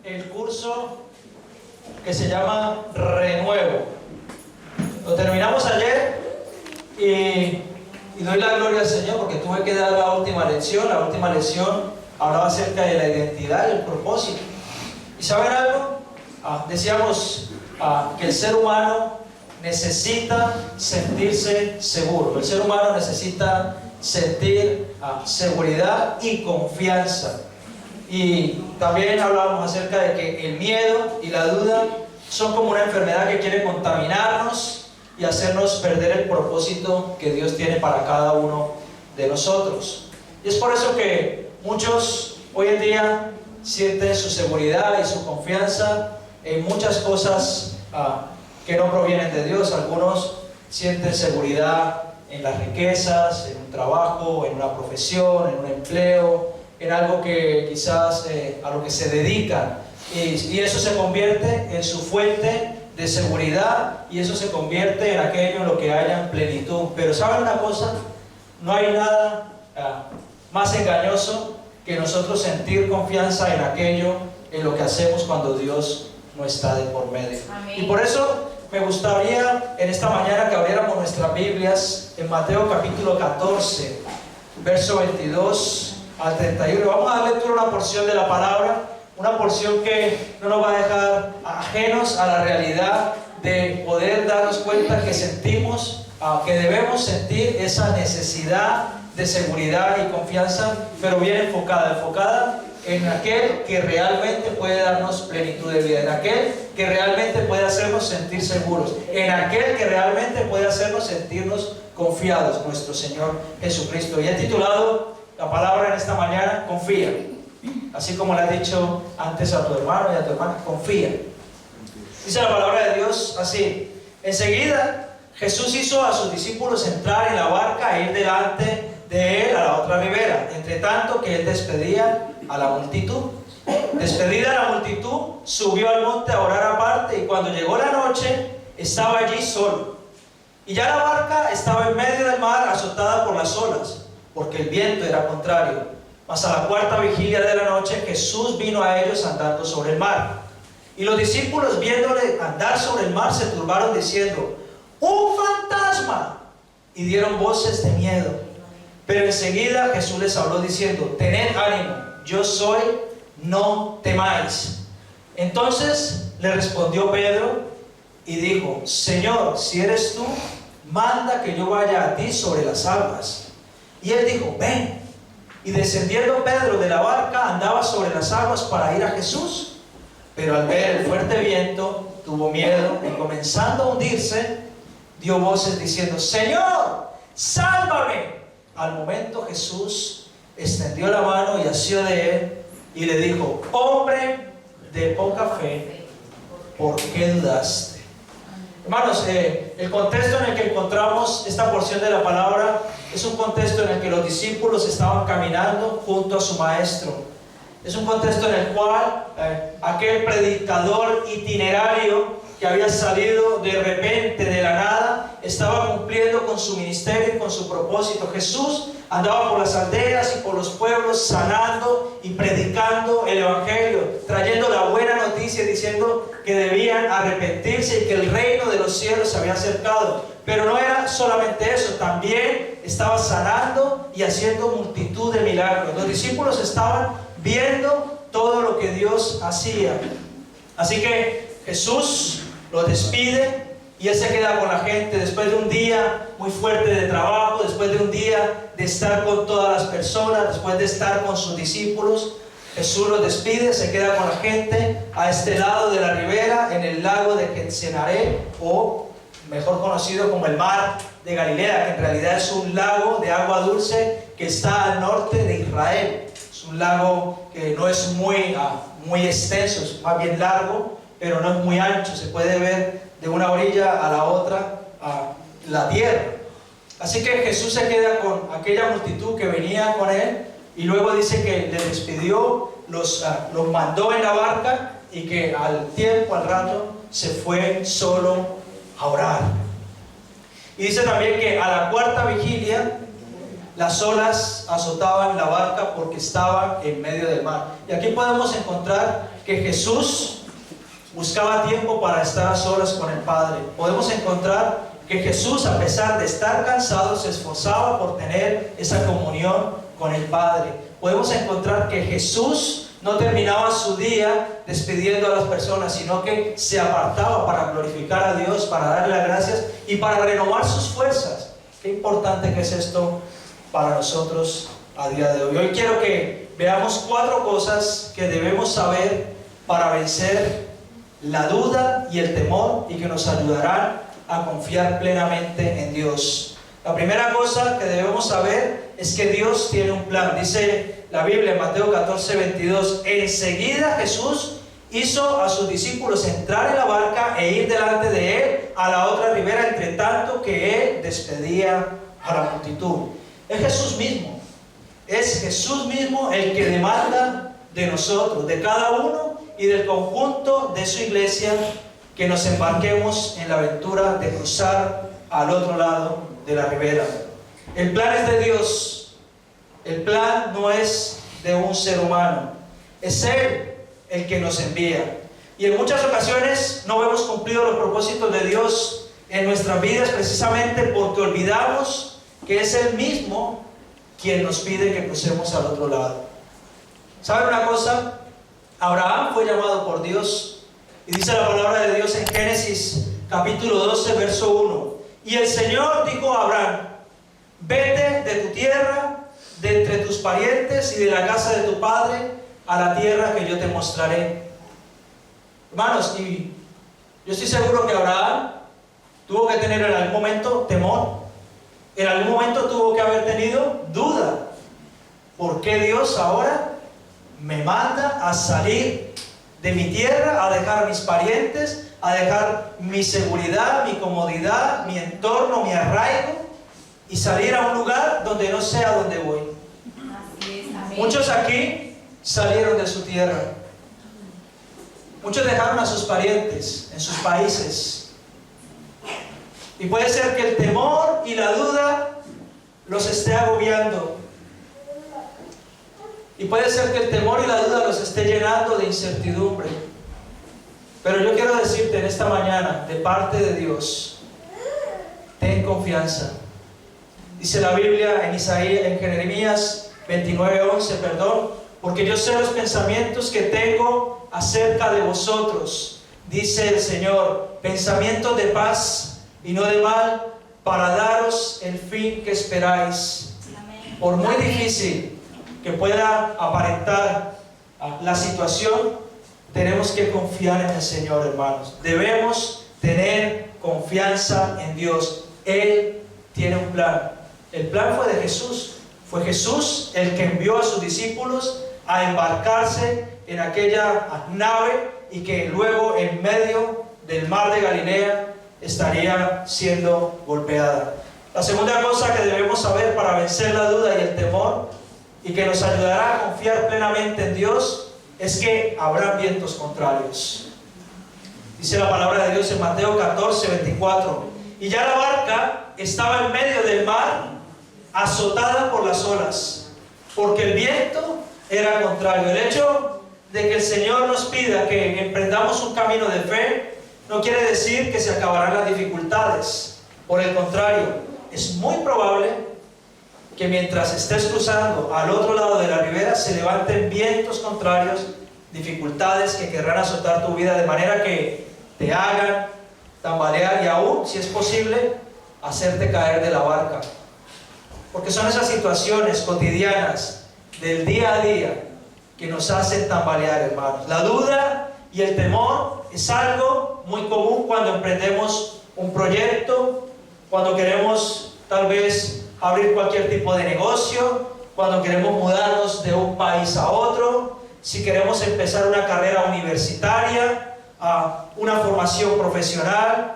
el curso que se llama Renuevo. Lo terminamos ayer y doy la gloria al Señor porque tuve que dar la última lección. La última lección hablaba acerca de la identidad y el propósito. ¿Y saben algo? Decíamos que el ser humano necesita sentirse seguro. El ser humano necesita sentir seguridad y confianza. Y también hablábamos acerca de que el miedo y la duda son como una enfermedad que quiere contaminarnos y hacernos perder el propósito que Dios tiene para cada uno de nosotros. Y es por eso que muchos hoy en día sienten su seguridad y su confianza en muchas cosas que no provienen de Dios. Algunos sienten seguridad en las riquezas, en un trabajo, en una profesión, en un empleo, en algo que quizás a lo que se dedican, y eso se convierte en su fuente de seguridad, y eso se convierte en aquello en lo que hayan plenitud. Pero ¿saben una cosa? No hay nada más engañoso que nosotros sentir confianza en aquello en lo que hacemos cuando Dios no está de por medio. Amén. Y por eso me gustaría en esta mañana que abriéramos nuestras Biblias en Mateo capítulo 14, verso 22 al 31. Vamos a dar lectura a una porción de la palabra, una porción que no nos va a dejar ajenos a la realidad de poder darnos cuenta que sentimos, que debemos sentir esa necesidad de seguridad y confianza, pero bien enfocada en aquel que realmente puede darnos plenitud de vida, en aquel que realmente puede hacernos sentir seguros, en aquel que realmente puede hacernos sentirnos confiados, nuestro Señor Jesucristo. Y he titulado la palabra en esta mañana, confía. Así como le has dicho antes a tu hermano y a tu hermana, confía. Dice la palabra de Dios así: enseguida Jesús hizo a sus discípulos entrar en la barca e ir delante de él a la otra ribera, entre tanto que él despedía a la multitud. Despedida la multitud, subió al monte a orar aparte, y cuando llegó la noche, estaba allí solo. Y ya la barca estaba en medio del mar, azotada por las olas, porque el viento era contrario. Mas a la cuarta vigilia de la noche, Jesús vino a ellos andando sobre el mar. Y los discípulos, viéndole andar sobre el mar, se turbaron diciendo: ¡un fantasma! Y dieron voces de miedo. Pero enseguida Jesús les habló diciendo: tened ánimo, yo soy, no temáis. Entonces le respondió Pedro y dijo: Señor, si eres tú, manda que yo vaya a ti sobre las aguas. Y él dijo: ven. Y descendiendo Pedro de la barca, andaba sobre las aguas para ir a Jesús. Pero al ver el fuerte viento, tuvo miedo, y comenzando a hundirse, dio voces diciendo: Señor, sálvame. Al momento Jesús extendió la mano y asió de él y le dijo: hombre de poca fe, ¿por qué dudaste? Hermanos, el contexto en el que encontramos esta porción de la palabra es un contexto en el que los discípulos estaban caminando junto a su maestro. Es un contexto en el cual aquel predicador itinerario que había salido de repente de la nada estaba cumpliendo con su ministerio y con su propósito. Jesús andaba por las aldeas y por los pueblos sanando y predicando el evangelio, trayendo la buena noticia, diciendo que debían arrepentirse y que el reino de los cielos se había acercado. Pero no era solamente eso, también estaba sanando y haciendo multitud de milagros. Los discípulos estaban viendo todo lo que Dios hacía. Así que Jesús los despide y él se queda con la gente después de un día muy fuerte de trabajo, después de un día de estar con todas las personas, después de estar con sus discípulos. Jesús los despide, se queda con la gente a este lado de la ribera, en el lago de Getsemaní, o mejor conocido como el mar de Galilea, que en realidad es un lago de agua dulce que está al norte de Israel. Es un lago que no es muy extenso, es más bien largo, pero no es muy ancho. Se puede ver de una orilla a la otra la tierra. Así que Jesús se queda con aquella multitud que venía con él, y luego dice que les despidió, los mandó en la barca, y que al rato se fue solo a orar. Y dice también que a la cuarta vigilia las olas azotaban la barca porque estaba en medio del mar. Y aquí podemos encontrar que Jesús buscaba tiempo para estar a solas con el Padre. Podemos encontrar que Jesús, a pesar de estar cansado, se esforzaba por tener esa comunión con el Padre. Podemos encontrar que Jesús no terminaba su día despidiendo a las personas, sino que se apartaba para glorificar a Dios, para darle las gracias y para renovar sus fuerzas. Qué importante que es esto para nosotros a día de hoy. Hoy quiero que veamos 4 cosas que debemos saber para vencer la duda y el temor y que nos ayudarán a confiar plenamente en Dios. La primera cosa que debemos saber es que Dios tiene un plan. Dice la Biblia en Mateo 14:22, enseguida Jesús hizo a sus discípulos entrar en la barca e ir delante de él a la otra ribera, entre tanto que él despedía a la multitud. Es Jesús mismo el que demanda de nosotros, de cada uno y del conjunto de su iglesia, que nos embarquemos en la aventura de cruzar al otro lado de la ribera. El plan es de Dios. El plan no es de un ser humano. Es Él el que nos envía. Y en muchas ocasiones no vemos cumplido los propósitos de Dios en nuestras vidas precisamente porque olvidamos que es Él mismo quien nos pide que crucemos al otro lado. ¿Saben una cosa? Abraham fue llamado por Dios y dice la palabra de Dios en Génesis capítulo 12 verso 1: y el Señor dijo a Abraham, vete de tu tierra, de entre tus parientes y de la casa de tu padre a la tierra que yo te mostraré. Hermanos, y yo estoy seguro que Abraham tuvo que tener en algún momento temor, en algún momento tuvo que haber tenido duda. ¿Por qué Dios ahora me manda a salir de mi tierra, a dejar mis parientes, a dejar mi seguridad, mi comodidad, mi entorno, mi arraigo, y salir a un lugar donde no sé a dónde voy? Muchos aquí salieron de su tierra. Muchos dejaron a sus parientes en sus países. Y puede ser que el temor y la duda los esté agobiando. Y puede ser que el temor y la duda los esté llenando de incertidumbre. Pero yo quiero decirte en esta mañana, de parte de Dios, ten confianza. Dice la Biblia en Jeremías 29:11, porque yo sé los pensamientos que tengo acerca de vosotros, dice el Señor, pensamientos de paz y no de mal, para daros el fin que esperáis. Amén. Por muy difícil que pueda aparentar la situación, tenemos que confiar en el Señor, hermanos. Debemos tener confianza en Dios. Él tiene un plan. El plan fue de Jesús. Fue Jesús el que envió a sus discípulos a embarcarse en aquella nave y que luego en medio del mar de Galilea estaría siendo golpeada. La segunda cosa que debemos saber para vencer la duda y el temor y que nos ayudará a confiar plenamente en Dios es que habrá vientos contrarios. Dice la palabra de Dios en Mateo 14:24, y ya la barca estaba en medio del mar, azotada por las olas, porque el viento era contrario. El hecho de que el Señor nos pida que emprendamos un camino de fe no quiere decir que se acabarán las dificultades. Por el contrario, es muy probable que mientras estés cruzando al otro lado de la ribera se levanten vientos contrarios, dificultades que querrán azotar tu vida de manera que te hagan tambalear y aún, si es posible, hacerte caer de la barca. Porque son esas situaciones cotidianas del día a día que nos hacen tambalear, hermanos. La duda y el temor es algo muy común cuando emprendemos un proyecto, cuando queremos tal vez abrir cualquier tipo de negocio, cuando queremos mudarnos de un país a otro, si queremos empezar una carrera universitaria, una formación profesional.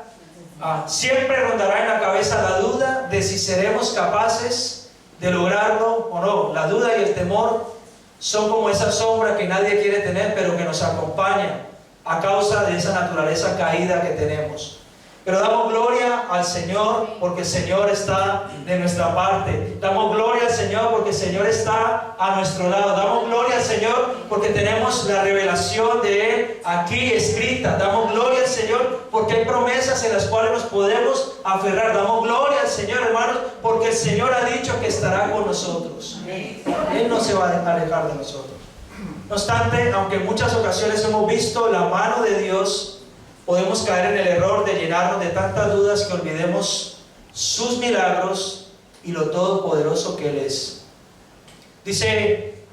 Siempre rondará en la cabeza la duda de si seremos capaces de lograrlo o no. La duda y el temor son como esa sombra que nadie quiere tener, pero que nos acompaña a causa de esa naturaleza caída que tenemos. Pero damos gloria al Señor porque el Señor está de nuestra parte. Damos gloria al Señor porque el Señor está a nuestro lado. Damos gloria al Señor porque tenemos la revelación de Él aquí escrita. Damos gloria al Señor porque hay promesas en las cuales nos podemos aferrar. Damos gloria al Señor, hermanos, porque el Señor ha dicho que estará con nosotros. Él no se va a alejar de nosotros. No obstante, aunque en muchas ocasiones hemos visto la mano de Dios, podemos caer en el error de llenarnos de tantas dudas que olvidemos sus milagros y lo todopoderoso que Él es. Dice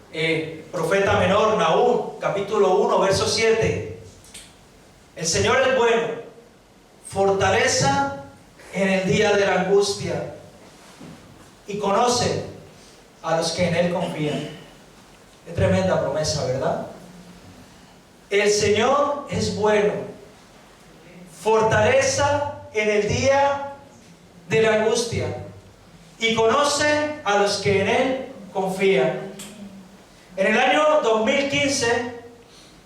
profeta menor Nahum, capítulo 1, verso 7. El Señor es bueno, fortaleza en el día de la angustia, y conoce a los que en Él confían. Qué tremenda promesa, ¿verdad? El Señor es bueno, fortaleza en el día de la angustia, y conoce a los que en Él confían. En el año 2015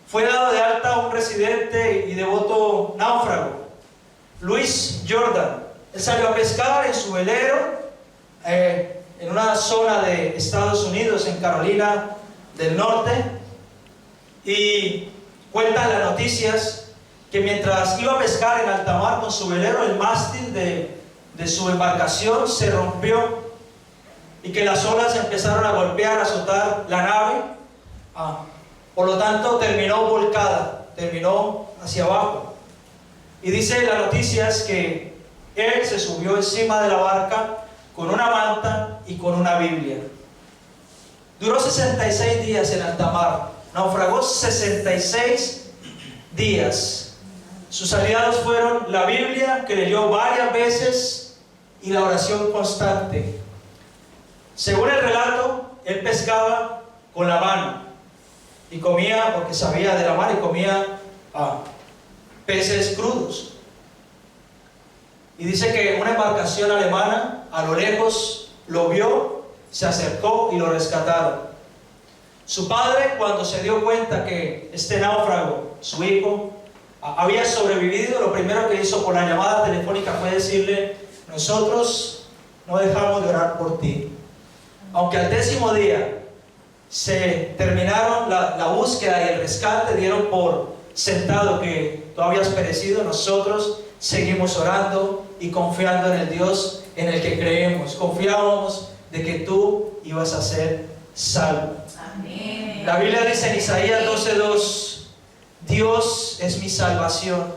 fue dado de alta un residente y devoto náufrago, Luis Jordan. Él salió a pescar en su velero en una zona de Estados Unidos, en Carolina del Norte, y cuentan las noticias que mientras iba a pescar en alta mar con su velero, el mástil de su embarcación se rompió y que las olas empezaron a golpear, a azotar la nave. Por lo tanto, terminó volcada, terminó hacia abajo. Y dice las noticias que él se subió encima de la barca con una manta y con una Biblia. Duró 66 días en alta mar, naufragó 66 días. Sus aliados fueron la Biblia, que leyó varias veces, y la oración constante. Según el relato, él pescaba con la mano y comía, porque sabía de la mar, y comía peces crudos. Y dice que una embarcación alemana a lo lejos lo vio, se acercó y lo rescataron. Su padre, cuando se dio cuenta que este náufrago, su hijo, había sobrevivido, lo primero que hizo por la llamada telefónica fue decirle: nosotros no dejamos de orar por ti. Aunque al 10º día se terminaron la búsqueda y el rescate, dieron por sentado que tú habías perecido, nosotros seguimos orando y confiando en el Dios en el que creemos. Confiábamos de que tú ibas a ser salvo. Amén. La Biblia dice en Isaías 12:2: Dios es mi salvación,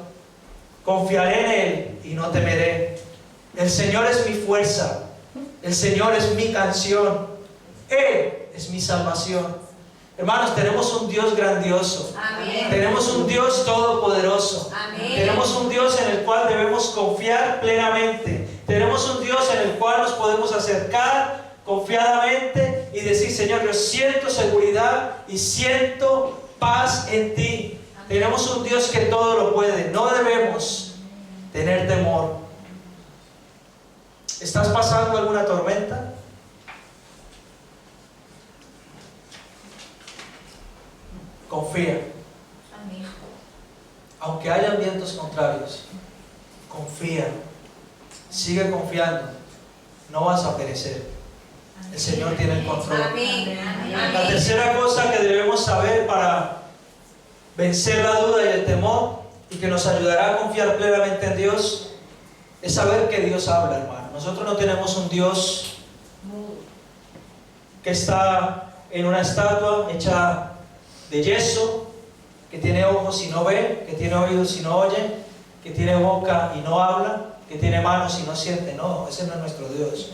confiaré en Él y no temeré. El Señor es mi fuerza, el Señor es mi canción, Él es mi salvación. Hermanos, tenemos un Dios grandioso. Amén. Tenemos un Dios todopoderoso. Amén. Tenemos un Dios en el cual debemos confiar plenamente. Tenemos un Dios en el cual nos podemos acercar confiadamente y decir: Señor, yo siento seguridad y siento paz en ti. Tenemos un Dios que todo lo puede. No debemos tener temor. ¿Estás pasando alguna tormenta? Confía. Aunque hayan vientos contrarios, confía. Sigue confiando. No vas a perecer. El Señor tiene el control. La tercera cosa que debemos saber para vencer la duda y el temor, y que nos ayudará a confiar plenamente en Dios, es saber que Dios habla, hermano. Nosotros no tenemos un Dios que está en una estatua hecha de yeso, que tiene ojos y no ve, que tiene oídos y no oye, que tiene boca y no habla, que tiene manos y no siente. No, ese no es nuestro Dios.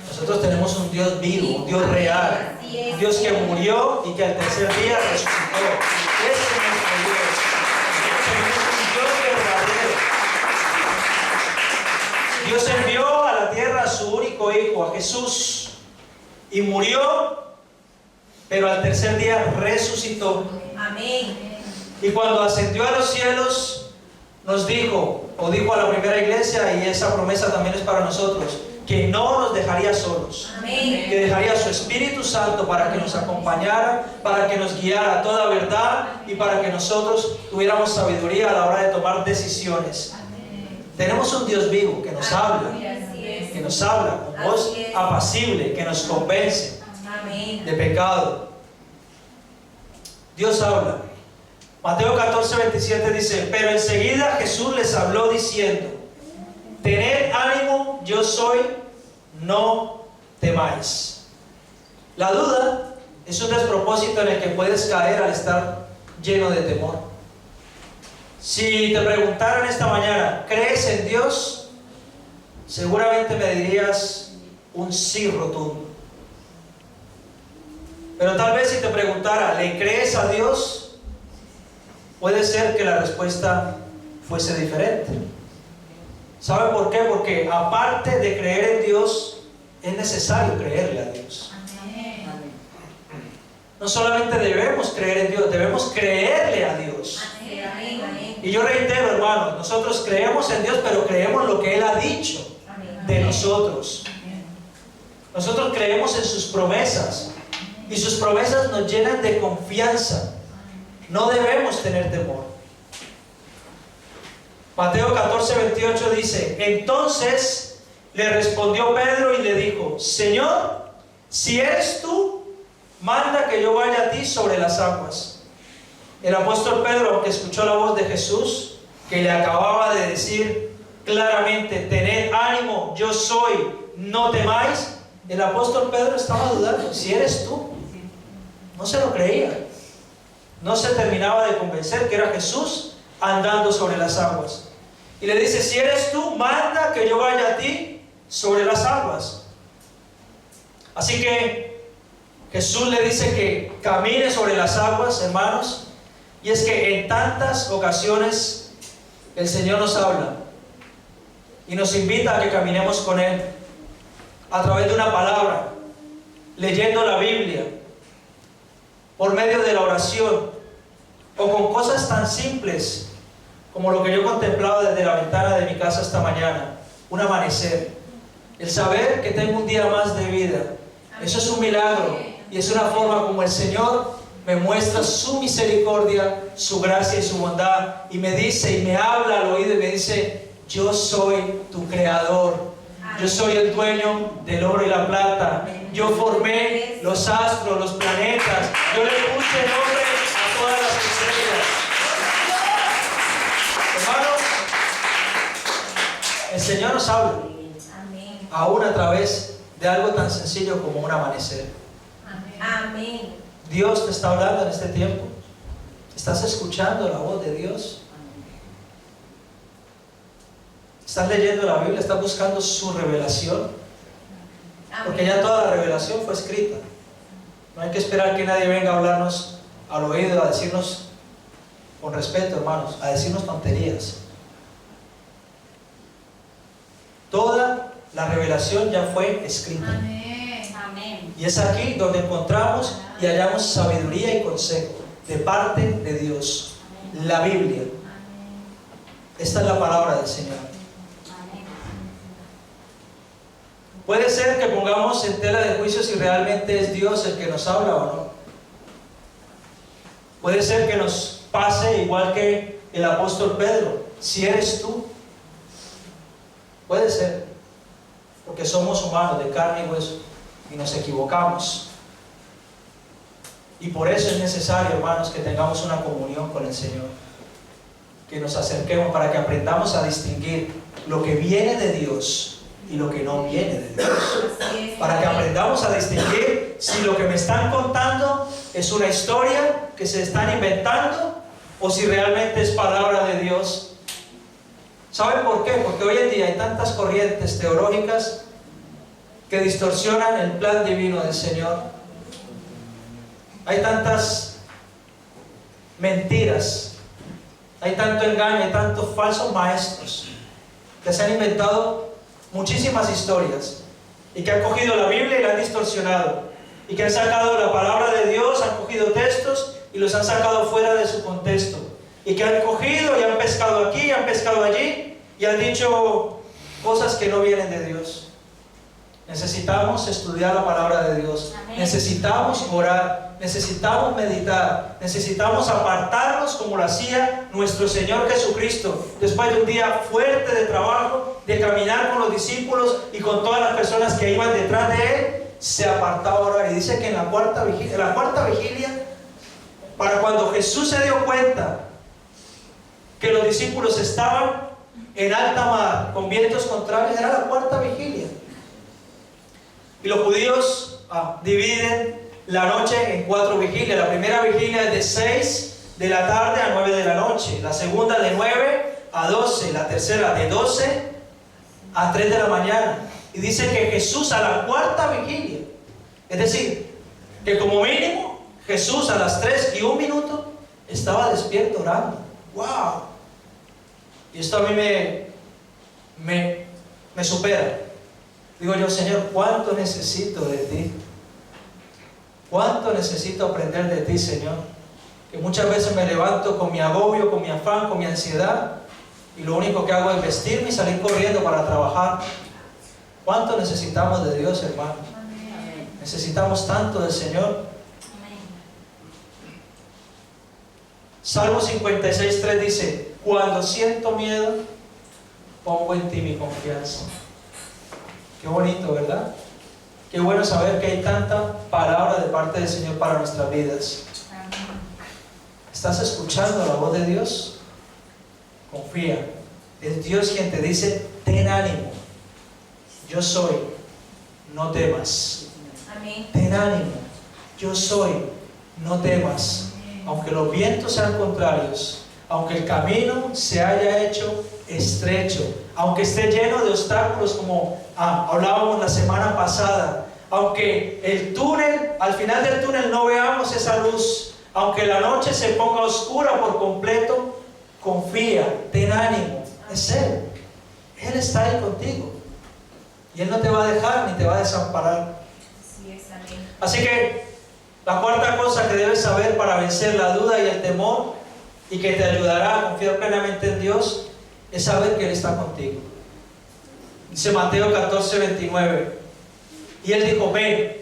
Nosotros tenemos un Dios vivo, un Dios real, un Dios que murió y que al tercer día resucitó. Ese es nuestro Dios. Tenemos un Dios verdadero. Dios envió a la tierra a su único Hijo, a Jesús, y murió, pero al tercer día resucitó. Amén. Y cuando ascendió a los cielos, nos dijo, o dijo a la primera iglesia, y esa promesa también es para nosotros, que no nos dejaría solos. Amén. Que dejaría su Espíritu Santo para que nos acompañara, para que nos guiara a toda verdad y para que nosotros tuviéramos sabiduría a la hora de tomar decisiones. Amén. Tenemos un Dios vivo que nos habla, que nos habla con voz apacible, que nos convence de pecado. Dios habla. Mateo 14:27 dice: pero enseguida Jesús les habló diciendo: tened ánimo, yo soy, no temáis. La duda es un despropósito en el que puedes caer al estar lleno de temor. Si te preguntaran esta mañana, ¿crees en Dios? Seguramente me dirías un sí rotundo. Pero tal vez si te preguntara, ¿le crees a Dios? Puede ser que la respuesta fuese diferente. ¿Sabe por qué? Porque aparte de creer en Dios, es necesario creerle a Dios. No solamente debemos creer en Dios, debemos creerle a Dios. Y yo reitero, hermanos, nosotros creemos en Dios, pero creemos lo que Él ha dicho de nosotros. Nosotros creemos en sus promesas, y sus promesas nos llenan de confianza. No debemos tener temor. Mateo 14:28 dice: entonces le respondió Pedro y le dijo: Señor, si eres tú, manda que yo vaya a ti sobre las aguas. El apóstol Pedro, aunque escuchó la voz de Jesús, que le acababa de decir claramente: tened ánimo, yo soy, no temáis, el apóstol Pedro estaba dudando. Si eres tú, no se lo creía. No se terminaba de convencer que era Jesús andando sobre las aguas. Y le dice: si eres tú, manda que yo vaya a ti sobre las aguas. Así que Jesús le dice que camine sobre las aguas, hermanos. Y es que en tantas ocasiones el Señor nos habla y nos invita a que caminemos con Él a través de una palabra, leyendo la Biblia, por medio de la oración, o con cosas tan simples como lo que yo contemplaba desde la ventana de mi casa esta mañana: un amanecer, el saber que tengo un día más de vida. Eso es un milagro, y es una forma como el Señor me muestra su misericordia, su gracia y su bondad, y me dice y me habla al oído y me dice: yo soy tu creador, yo soy el dueño del oro y la plata, yo formé los astros, los planetas, yo le puse nombre a todas las estrellas. Hermanos, el Señor nos habla, aún a través de algo tan sencillo como un amanecer. Amén. Dios te está hablando en este tiempo. ¿Estás escuchando la voz de Dios? ¿Estás leyendo la Biblia? ¿Estás buscando su revelación? Porque ya toda la revelación fue escrita. No hay que esperar que nadie venga a hablarnos al oído, a decirnos, con respeto, hermanos, a decirnos tonterías. Toda la revelación ya fue escrita. Amén. Y es aquí donde encontramos y hallamos sabiduría y consejo de parte de Dios. La Biblia. Esta es la palabra del Señor. Puede ser que pongamos en tela de juicio si realmente es Dios el que nos habla o no. Puede ser que nos pase igual que el apóstol Pedro: si eres tú. Puede ser, porque somos humanos de carne y hueso y nos equivocamos. Y por eso es necesario, hermanos, que tengamos una comunión con el Señor, que nos acerquemos para que aprendamos a distinguir lo que viene de Dios y lo que no viene de Dios, para que aprendamos a distinguir si lo que me están contando es una historia que se están inventando o si realmente es palabra de Dios. ¿Saben por qué? Porque hoy en día hay tantas corrientes teológicas que distorsionan el plan divino del Señor. Hay tantas mentiras, hay tanto engaño, hay tantos falsos maestros que se han inventado muchísimas historias y que han cogido la Biblia y la han distorsionado, y que han sacado la palabra de Dios, han cogido textos y los han sacado fuera de su contexto, y que han cogido y han pescado aquí, han pescado allí y han dicho cosas que no vienen de Dios. Necesitamos estudiar la palabra de Dios. Amén. Necesitamos orar necesitamos meditar, necesitamos apartarnos como lo hacía nuestro Señor Jesucristo. Después de un día fuerte de trabajo, de caminar con los discípulos y con todas las personas que iban detrás de Él, se apartaba a orar. Y dice que en la cuarta vigilia, para cuando Jesús se dio cuenta que los discípulos estaban en alta mar, con vientos contrarios, era la cuarta vigilia. Y los judíos dividen la noche en 4 vigilias. La primera vigilia es de 6 de la tarde a 9 de la noche. La segunda de 9 a 12. La tercera de 12 a 3 de la mañana. Y dice que Jesús a la cuarta vigilia, es decir, que como mínimo Jesús a las 3:01 estaba despierto orando. ¡Wow! Y esto a mí me supera. Digo yo, Señor, ¿cuánto necesito de ti? ¿Cuánto necesito aprender de ti, Señor? Que muchas veces me levanto con mi agobio, con mi afán, con mi ansiedad, y lo único que hago es vestirme y salir corriendo para trabajar. ¿Cuánto necesitamos de Dios, hermano? Amén. Necesitamos tanto del Señor. Amén. Salmo 56:3 dice: cuando siento miedo, pongo en ti mi confianza. Qué bonito, ¿verdad? Qué bueno saber que hay tanta palabra de parte del Señor para nuestras vidas. ¿Estás escuchando la voz de Dios? Confía. Es Dios quien te dice: ten ánimo. Yo soy. No temas. Amén. Ten ánimo. Yo soy. No temas. Aunque los vientos sean contrarios, aunque el camino se haya hecho estrecho, aunque esté lleno de obstáculos como hablábamos la semana pasada, aunque el túnel, al final del túnel no veamos esa luz, aunque la noche se ponga oscura por completo, confía, ten ánimo, es Él. Él está ahí contigo y Él no te va a dejar ni te va a desamparar. Así que la cuarta cosa que debes saber para vencer la duda y el temor, y que te ayudará a confiar plenamente en Dios, es saber que Él está contigo. Dice Mateo 14:29, y Él dijo: ven.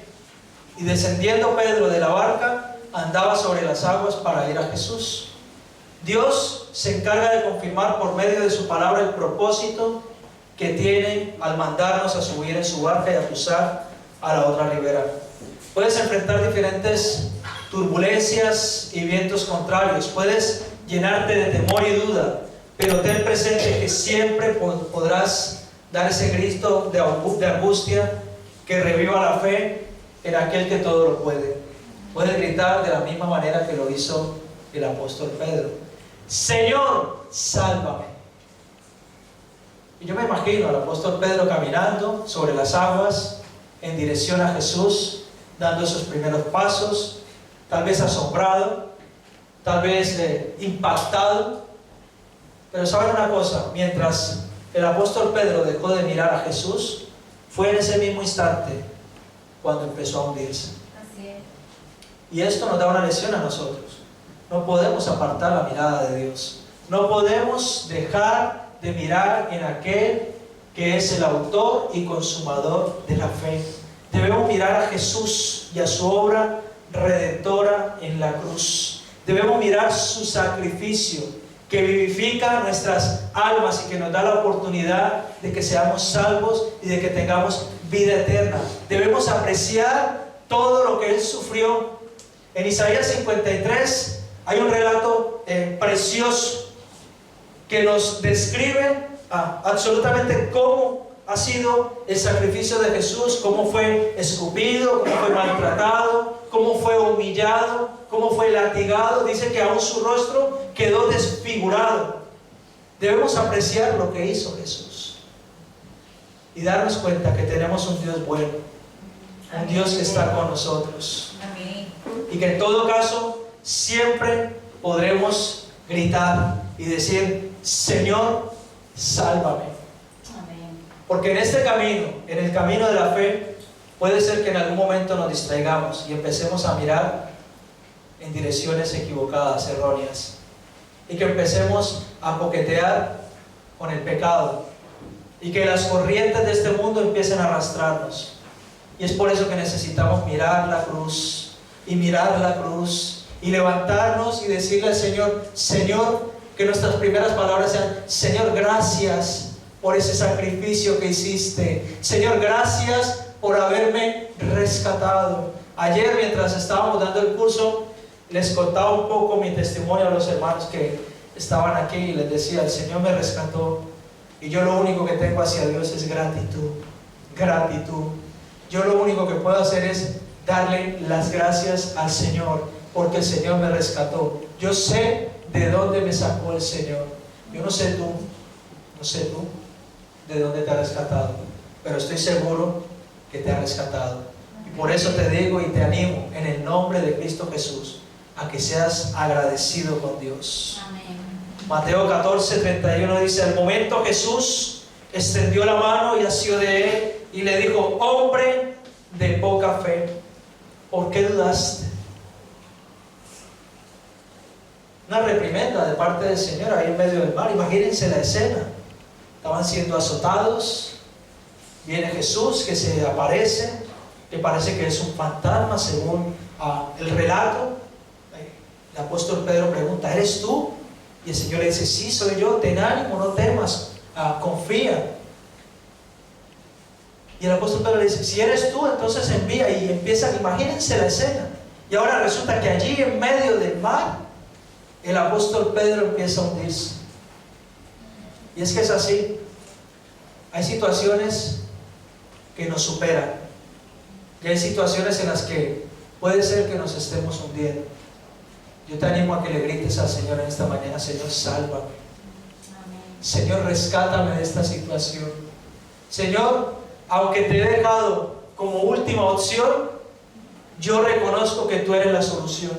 Y descendiendo Pedro de la barca, andaba sobre las aguas para ir a Jesús. Dios se encarga de confirmar por medio de su palabra el propósito que tiene al mandarnos a subir en su barca y a cruzar a la otra ribera. Puedes enfrentar diferentes turbulencias y vientos contrarios, puedes llenarte de temor y duda, pero ten presente que siempre podrás dar ese grito de angustia que reviva la fe en aquel que todo lo puede. Puedes gritar de la misma manera que lo hizo el apóstol Pedro: Señor, sálvame. Y yo me imagino al apóstol Pedro caminando sobre las aguas en dirección a Jesús, dando esos primeros pasos, tal vez asombrado, tal vez impactado. Pero saben una cosa, mientras el apóstol Pedro dejó de mirar a Jesús, fue en ese mismo instante cuando empezó a hundirse. Así es. Y esto nos da una lección a nosotros. No podemos apartar la mirada de Dios. No podemos dejar de mirar en aquel que es el autor y consumador de la fe. Debemos mirar a Jesús y a su obra redentora en la cruz. Debemos mirar su sacrificio que vivifica nuestras almas y que nos da la oportunidad de que seamos salvos y de que tengamos vida eterna. Debemos apreciar todo lo que Él sufrió. En Isaías 53 hay un relato precioso que nos describe absolutamente cómo ha sido el sacrificio de Jesús, cómo fue escupido, cómo fue maltratado, cómo fue humillado, cómo fue latigado. Dice que aún su rostro quedó desfigurado. Debemos apreciar lo que hizo Jesús y darnos cuenta que tenemos un Dios bueno, un Dios que está con nosotros. Amén. Y que en todo caso siempre podremos gritar y decir: Señor, sálvame. Porque en este camino, en el camino de la fe, puede ser que en algún momento nos distraigamos y empecemos a mirar en direcciones equivocadas, erróneas, y que empecemos a coquetear con el pecado y que las corrientes de este mundo empiecen a arrastrarnos. Y es por eso que necesitamos mirar la cruz, y mirar la cruz y levantarnos y decirle al Señor, Señor, que nuestras primeras palabras sean, Señor, gracias por ese sacrificio que hiciste. Señor, gracias por haberme rescatado. Ayer, mientras estábamos dando el curso, les contaba un poco mi testimonio a los hermanos que estaban aquí y les decía, el Señor me rescató y yo lo único que tengo hacia Dios es gratitud, gratitud. Yo lo único que puedo hacer es darle las gracias al Señor porque el Señor me rescató. Yo sé de dónde me sacó el Señor. Yo no sé tú de dónde te ha rescatado, pero estoy seguro que te ha rescatado. Y por eso te digo y te animo en el nombre de Cristo Jesús a que seas agradecido con Dios. Amén. Mateo 14:31 dice, al momento Jesús extendió la mano y asió de él y le dijo, hombre de poca fe, ¿por qué dudaste? Una reprimenda de parte del Señor ahí en medio del mar. Imagínense la escena. Estaban siendo azotados. Viene Jesús que se aparece, que parece que es un fantasma según el relato. El apóstol Pedro pregunta, ¿eres tú? Y el Señor le dice, sí, soy yo, ten ánimo, no temas, confía. Y el apóstol Pedro le dice, si eres tú, entonces envía. Y empieza, imagínense la escena. Y ahora resulta que allí en medio del mar, el apóstol Pedro empieza a hundirse. Y es que es así. Hay situaciones que nos superan. Y hay situaciones en las que puede ser que nos estemos hundiendo. Yo te animo a que le grites al Señor en esta mañana, Señor, sálvame. Señor, rescátame de esta situación. Señor, aunque te he dejado como última opción, yo reconozco que tú eres la solución.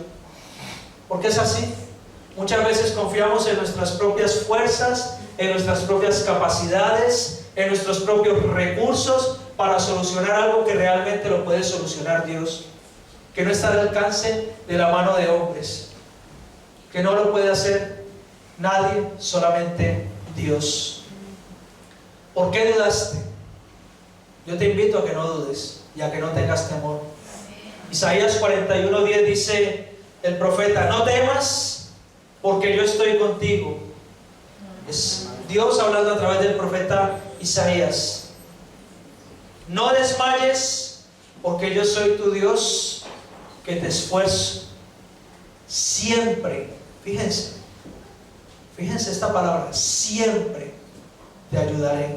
Porque es así. Muchas veces confiamos en nuestras propias fuerzas, en nuestras propias capacidades, en nuestros propios recursos para solucionar algo que realmente lo puede solucionar Dios, que no está al alcance de la mano de hombres, que no lo puede hacer nadie, solamente Dios. ¿Por qué dudaste? Yo te invito a que no dudes y a que no tengas temor. Isaías 41:10 dice el profeta, no temas porque yo estoy contigo. Es Dios hablando a través del profeta Isaías. No desmayes porque yo soy tu Dios que te esfuerzo. Siempre, fíjense esta palabra, siempre te ayudaré.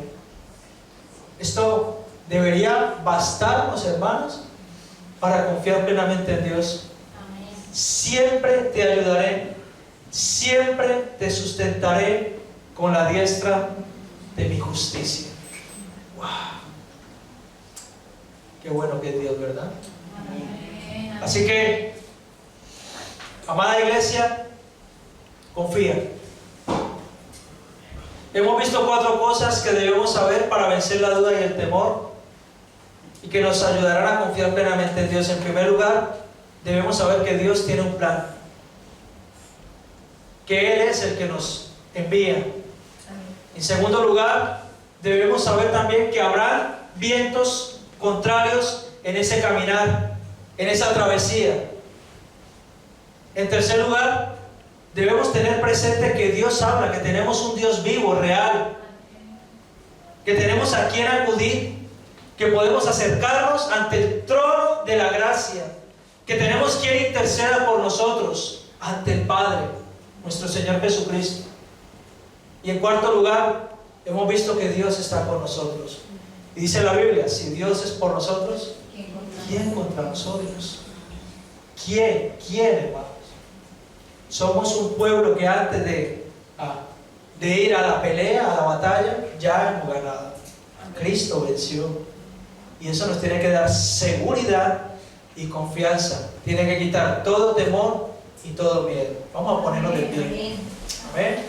Esto debería bastarnos, hermanos, para confiar plenamente en Dios. Amén. Siempre te ayudaré, siempre te sustentaré con la diestra de mi justicia. ¡Wow! Qué bueno que es Dios, ¿verdad? Amén. Así que, amada iglesia, confía. Hemos visto 4 cosas que debemos saber para vencer la duda y el temor y que nos ayudarán a confiar plenamente en Dios. En primer lugar, debemos saber que Dios tiene un plan, que Él es el que nos envía. En segundo lugar, debemos saber también que habrá vientos contrarios en ese caminar, en esa travesía. En tercer lugar, debemos tener presente que Dios habla, que tenemos un Dios vivo, real, que tenemos a quien acudir, que podemos acercarnos ante el trono de la gracia, que tenemos quien interceda por nosotros ante el Padre, nuestro Señor Jesucristo. Y en cuarto lugar, hemos visto que Dios está con nosotros. Y dice la Biblia, si Dios es por nosotros, ¿quién contra nosotros? ¿Quién, hermanos? Somos un pueblo que antes de ir a la pelea, a la batalla, ya hemos ganado. Cristo venció. Y eso nos tiene que dar seguridad y confianza. Tiene que quitar todo temor y todo miedo. Vamos a ponernos de pie. Amén.